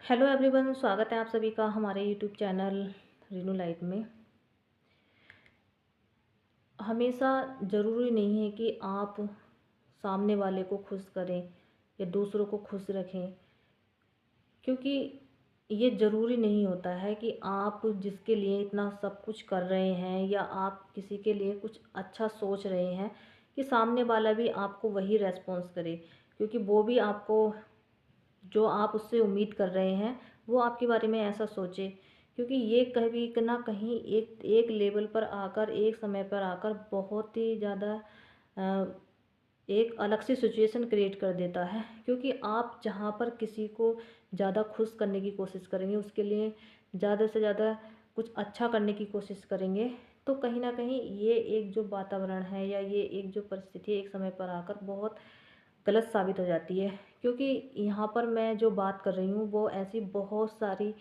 Hello everyone, स्वागत है आप सभी का हमारे यूट्यूब चैनल रीनू लाइफ में। हमेशा ज़रूरी नहीं है कि आप सामने वाले को खुश करें या दूसरों को खुश रखें, क्योंकि ये ज़रूरी नहीं होता है कि आप जिसके लिए इतना सब कुछ कर रहे हैं या आप किसी के लिए कुछ अच्छा सोच रहे हैं कि सामने वाला भी आपको वही रेस्पॉन्स करे, क्योंकि वो भी आपको जो आप उससे उम्मीद कर रहे हैं वो आपके बारे में ऐसा सोचे। क्योंकि ये कभी ना कहीं एक एक लेवल पर आकर, एक समय पर आकर बहुत ही ज़्यादा एक अलग सी सिचुएशन क्रिएट कर देता है। क्योंकि आप जहाँ पर किसी को ज़्यादा खुश करने की कोशिश करेंगे, उसके लिए ज़्यादा से ज़्यादा कुछ अच्छा करने की कोशिश करेंगे, तो कहीं ना कहीं ये एक जो वातावरण है या ये एक जो परिस्थिति है, एक समय पर आकर बहुत गलत साबित हो जाती है। क्योंकि यहाँ पर मैं जो बात कर रही हूँ वो ऐसी बहुत सारी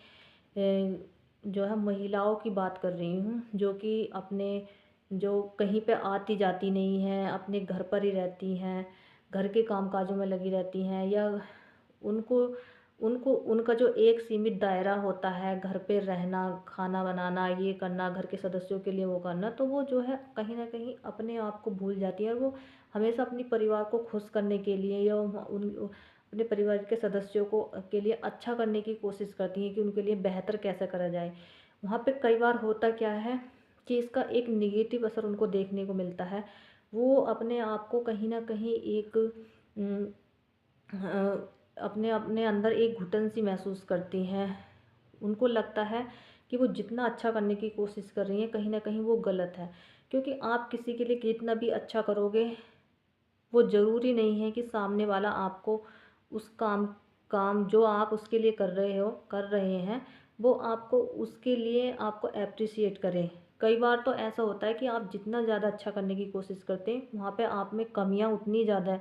जो है महिलाओं की बात कर रही हूँ, जो कि अपने जो कहीं पे आती जाती नहीं हैं, अपने घर पर ही रहती हैं, घर के कामकाजों में लगी रहती हैं, या उनको उनको उनका जो एक सीमित दायरा होता है, घर पे रहना, खाना बनाना, ये करना, घर के सदस्यों के लिए वो करना, तो वो जो है कहीं न कहीं अपने आप को भूल जाती है। और वो हमेशा अपने परिवार को खुश करने के लिए या उन अपने परिवार के सदस्यों को के लिए अच्छा करने की कोशिश करती हैं कि उनके लिए बेहतर कैसे करा जाए। वहाँ पे कई बार होता क्या है कि इसका एक नेगेटिव असर उनको देखने को मिलता है। वो अपने आप को कहीं न कहीं एक उम, अपने अपने अंदर एक घुटन सी महसूस करती हैं। उनको लगता है कि वो जितना अच्छा करने की कोशिश कर रही हैं, कहीं न कहीं वो गलत है। क्योंकि आप किसी के लिए कितना भी अच्छा करोगे, वो ज़रूरी नहीं है कि सामने वाला आपको उस काम काम जो आप उसके लिए कर रहे हैं, वो आपको उसके लिए आपको एप्रिशिएट करे। कई बार तो ऐसा होता है कि आप जितना ज़्यादा अच्छा करने की कोशिश करते हैं, वहाँ पे आप में कमियाँ उतनी ज़्यादा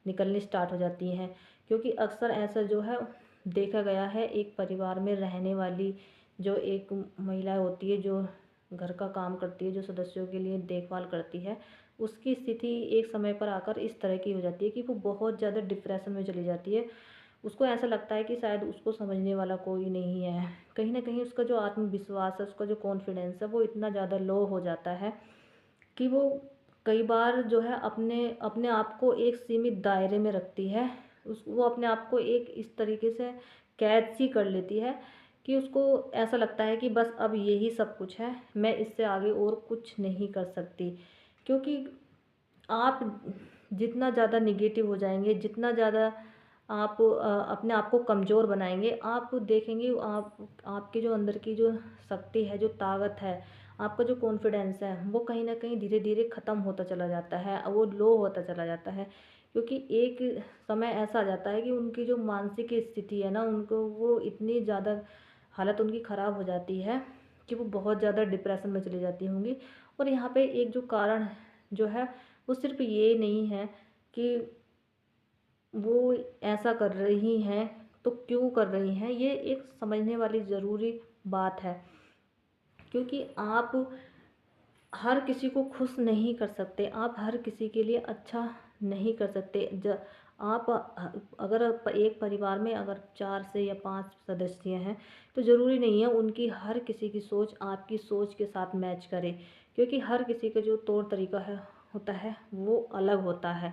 निकलनी स्टार्ट हो जाती हैं। क्योंकि अक्सर ऐसा जो है देखा गया है, एक परिवार में रहने वाली जो एक महिला होती है, जो घर का काम करती है, जो सदस्यों के लिए देखभाल करती है, उसकी स्थिति एक समय पर आकर इस तरह की हो जाती है कि वो बहुत ज़्यादा डिप्रेशन में चली जाती है। उसको ऐसा लगता है कि शायद उसको समझने वाला कोई नहीं है। कहीं न कहीं उसका जो आत्मविश्वास है, उसका जो कॉन्फिडेंस है, वो इतना ज़्यादा लो हो जाता है कि वो कई बार जो है अपने अपने आप को एक सीमित दायरे में रखती है। उस वो अपने आप को एक इस तरीके से कैद सी कर लेती है कि उसको ऐसा लगता है कि बस अब यही सब कुछ है, मैं इससे आगे और कुछ नहीं कर सकती। क्योंकि आप जितना ज़्यादा नेगेटिव हो जाएँगे, जितना ज़्यादा आप अपने आप को कमज़ोर बनाएँगे, आप देखेंगे आपके जो अंदर की जो शक्ति है, जो ताकत है, आपका जो कॉन्फिडेंस है, वो कहीं न कहीं धीरे-धीरे ख़त्म होता चला जाता है, वो लो होता चला जाता है। क्योंकि एक समय ऐसा आ जाता है कि उनकी जो मानसिक स्थिति है ना, उनको वो इतनी ज़्यादा हालत उनकी ख़राब हो जाती है कि वो बहुत ज़्यादा डिप्रेशन में चली जाती होंगी। और यहाँ पे एक जो कारण जो है, वो सिर्फ़ ये नहीं है कि वो ऐसा कर रही हैं, तो क्यों कर रही हैं, ये एक समझने वाली ज़रूरी बात है। क्योंकि आप हर किसी को खुश नहीं कर सकते, आप हर किसी के लिए अच्छा नहीं कर सकते। आप अगर एक परिवार में अगर 4 से या 5 सदस्य हैं, तो ज़रूरी नहीं है उनकी हर किसी की सोच आपकी सोच के साथ मैच करे। क्योंकि हर किसी का जो तौर तरीका है होता है, वो अलग होता है।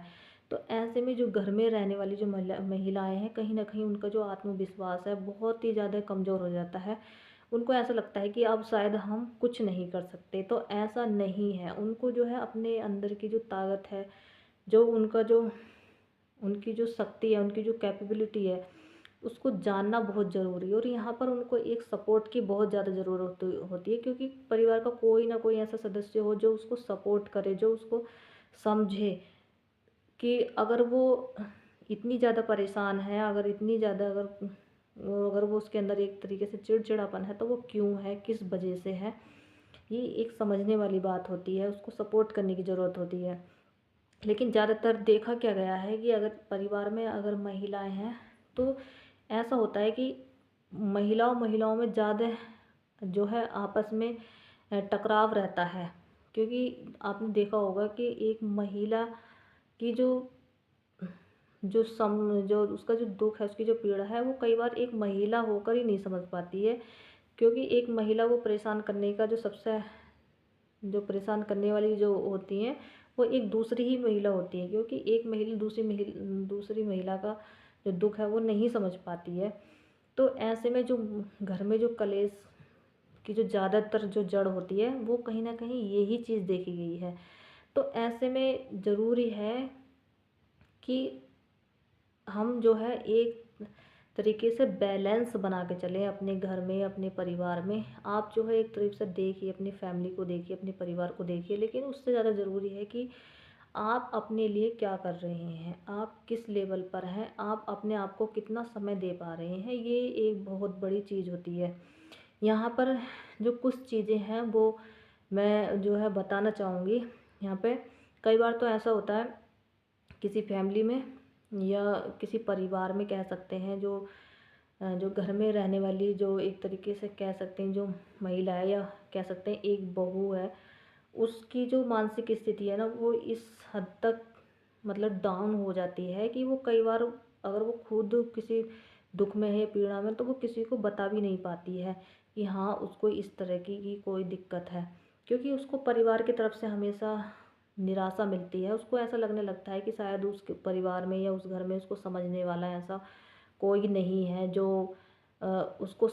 तो ऐसे में जो घर में रहने वाली जो महिलाएँ हैं, कहीं न कहीं उनका जो आत्मविश्वास है बहुत ही ज़्यादा कमज़ोर हो जाता है। उनको ऐसा लगता है कि अब शायद हम कुछ नहीं कर सकते, तो ऐसा नहीं है। उनको जो है अपने अंदर की जो ताकत है, जो उनका जो उनकी जो शक्ति है, उनकी जो कैपेबिलिटी है, उसको जानना बहुत ज़रूरी है। और यहाँ पर उनको एक सपोर्ट की बहुत ज़्यादा ज़रूरत होती है, क्योंकि परिवार का कोई ना कोई ऐसा सदस्य हो जो उसको सपोर्ट करे, जो उसको समझे कि अगर वो इतनी ज़्यादा परेशान है, अगर इतनी ज़्यादा अगर वो उसके अंदर एक तरीके से चिड़चिड़ापन है, तो वो क्यों है, किस वजह से है, ये एक समझने वाली बात होती है, उसको सपोर्ट करने की ज़रूरत होती है। लेकिन ज़्यादातर देखा क्या गया है कि अगर परिवार में अगर महिलाएं हैं, तो ऐसा होता है कि महिलाओं महिलाओं में ज़्यादा जो है आपस में टकराव रहता है। क्योंकि आपने देखा होगा कि एक महिला की जो जो उसका जो दुःख है, उसकी जो पीड़ा है, वो कई बार एक महिला होकर ही नहीं समझ पाती है। क्योंकि एक महिला को परेशान करने का जो परेशान करने वाली जो होती हैं, वो एक दूसरी ही महिला होती है, क्योंकि एक महिला दूसरी महिला का जो दुःख है वो नहीं समझ पाती है। तो ऐसे में जो घर में जो कलेश की जो ज़्यादातर जो जड़ होती है, वो कहीं न कहीं यही चीज़ देखी गई है। तो ऐसे में ज़रूरी है कि हम जो है एक तरीके से बैलेंस बना के चलें अपने घर में, अपने परिवार में। आप जो है एक तरीके से देखिए, अपनी फैमिली को देखिए, अपने परिवार को देखिए, लेकिन उससे ज़्यादा ज़रूरी है कि आप अपने लिए क्या कर रहे हैं, आप किस लेवल पर हैं, आप अपने आप को कितना समय दे पा रहे हैं, ये एक बहुत बड़ी चीज़ होती है। यहाँ पर जो कुछ चीज़ें हैं वो मैं जो है बताना चाहूँगी यहाँ पे। कई बार तो ऐसा होता है किसी फैमिली में या किसी परिवार में, कह सकते हैं, जो घर में रहने वाली, जो एक तरीके से कह सकते हैं जो महिला है, या कह सकते हैं एक बहू है, उसकी जो मानसिक स्थिति है ना, वो इस हद तक मतलब डाउन हो जाती है कि वो कई बार, अगर वो खुद किसी दुख में है, पीड़ा में, तो वो किसी को बता भी नहीं पाती है कि हाँ उसको इस तरह की कोई दिक्कत है। क्योंकि उसको परिवार की तरफ से हमेशा निराशा मिलती है, उसको ऐसा लगने लगता है कि शायद उसके परिवार में या उस घर में उसको समझने वाला ऐसा कोई नहीं है जो उसको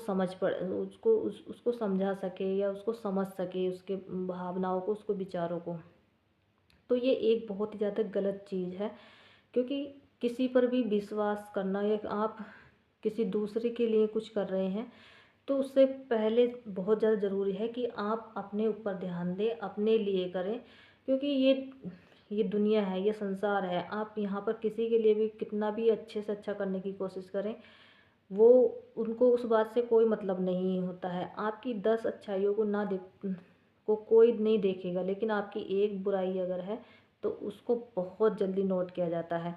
उसको समझा सके या उसको समझ सके, उसके भावनाओं को, उसको विचारों को। तो ये एक बहुत ही ज़्यादा गलत चीज़ है, क्योंकि किसी पर भी विश्वास करना, या आप किसी दूसरे के लिए कुछ कर रहे हैं, तो उससे पहले बहुत ज़्यादा ज़रूरी है कि आप अपने ऊपर ध्यान दें, अपने लिए करें। क्योंकि ये दुनिया है, ये संसार है, आप यहाँ पर किसी के लिए भी कितना भी अच्छे से अच्छा करने की कोशिश करें, वो उनको उस बात से कोई मतलब नहीं होता है। आपकी 10 अच्छाइयों को ना देख को कोई नहीं देखेगा, लेकिन आपकी एक बुराई अगर है तो उसको बहुत जल्दी नोट किया जाता है।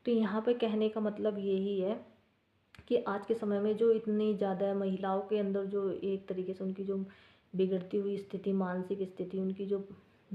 तो यहाँ पे कहने का मतलब यही है कि आज के समय में जो इतनी ज़्यादा महिलाओं के अंदर जो एक तरीके से उनकी जो बिगड़ती हुई स्थिति, मानसिक स्थिति, उनकी जो